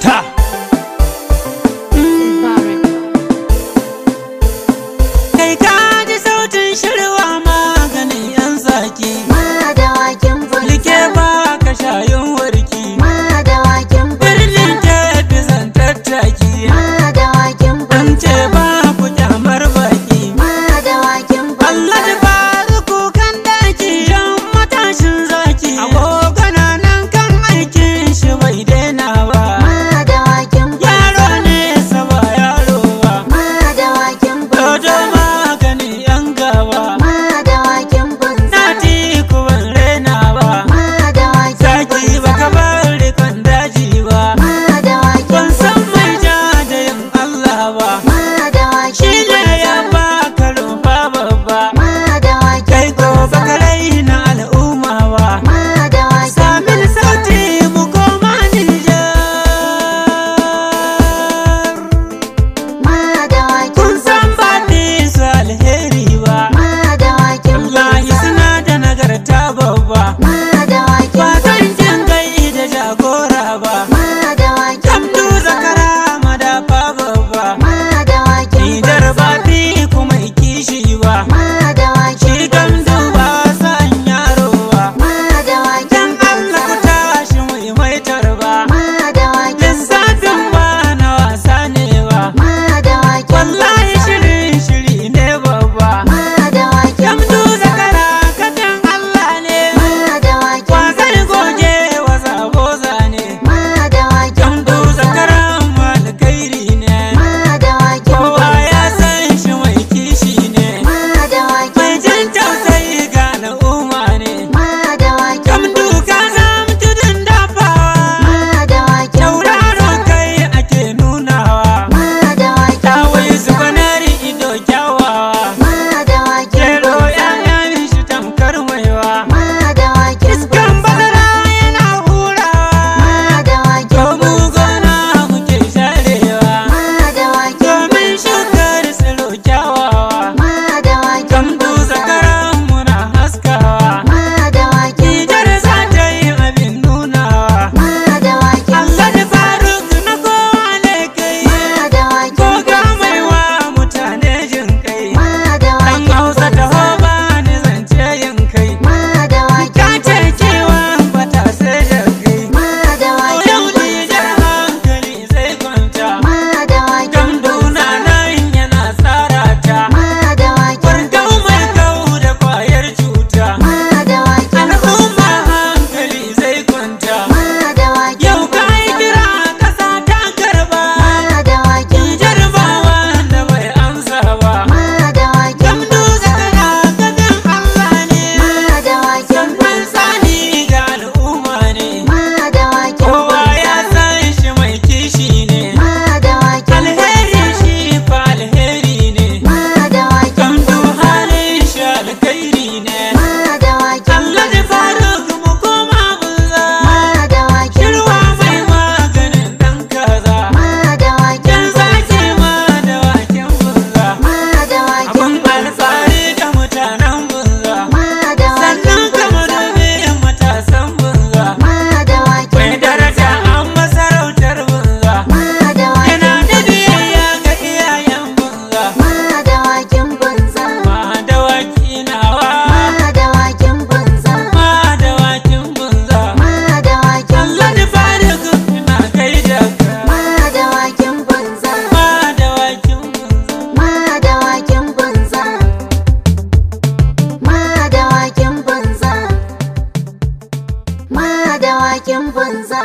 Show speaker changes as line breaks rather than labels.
Ta kai ka ji sautin shirwa maganin yan zaki,
Madawakin bunza,
like ba ka shayin warki,
madawakin
birnin
bunza,
Kebbi zan tattaki,
madawakin
an ce
bunza,
ba ku kyamar baki.
madawakin
Allah da
bunza,
faru kukan daki jan matashin zaki, agogana nan kan aikin shi bai daina ba,
madawakin
yaro
bunza,
ne saba yaro ba,
madawakin
dodo
bunza,
maganin yan gaba,
madawakin bunza,
na ji ku ban raina ba,
madawakin
zaki baka
bunza,
bar rikon daji ba,
madawakin
ban san
bunza,
mai ja da yin Allah ba, shi
madawakin
ne ya
bunza,
baka rumfa babba, kai
madawakin
ko baka
bunza,
raina al'umma ba.
madawakin
Samin
bunza,
sauti mu koma Nijar.
madawakin
Kun san ba
bunza,
fi su alheri ba,
madawakin
wallahi
bunza,
suna da nagarta babba.
madawakin
Ba zan
bunza,
jin gai da jagora ba,
madawakin
Kamdu
bunza,
zakara madafa babba.
madawakin
Nijar ba
bunza,
fi kuma kishi ba,
madawakin
shi Kamdu ba san yaro ba.
madawakin
Dan Allah ku tashi mu yi maitar ba,
madawakin
lissafin ba na wasa ne ba. Wallahi shiri ne babba, Kamdu zakara kafin Allah ne, wasan goge wa zaboza ne, Kamdu zakaran malkairi ne, kowa ya san shi mai kishi ne, mai jin tausayi ga al'umma ne, Kamdu ka zam tudun dafawa, tauraro kai ake nunawa, tawai zubanari ido kyawawa, kero ƴaƴan shi tamkar maiwa, iskan bazara yana hurawa, domin gona muke sharewa, domin shukar tsiro kyawawa, Kamdu zakaran muna haskawa, Nijar za ta yi abin nunawa, Allah da Faruk na kowa ne kai, ko ga maiwa mutane jin kai, ɗan Hausa ta hoba ni zance yin kai, ka ce kewan bata sai da kai, yau Nijar hankali zai kwanta, Kamdu na nan yana tsara ta, Kwartau mai kau da kwayar cuta, al'umma hankali zai kwanta, yau ka yi kira ƙasa ta karba, Nijar ba wanda bai amsa ba, Kamdu zakara kafin Allah ne, sannan sani ga al'umma ne, kowa ya san shi mai kishi ne, alheri shi fa alheri ne, Kamdu halin shi alkhairi ne, Allah da Faruk mu koma bunza, shirwa mai maganin ɗan kaza, yan zaki ma da waken bunza, abin alfahari da mutanen bunza, sannan kama domin matasan bunza, mai daraja an masarautar bunza, yana da biyayya ga iyayen bunza, ma dawaki nawa, ma dawakin bunza, Allah da Faruk ina gaida ka, ma dawakin bunza,
Madawakin bunza, madawakin bunza.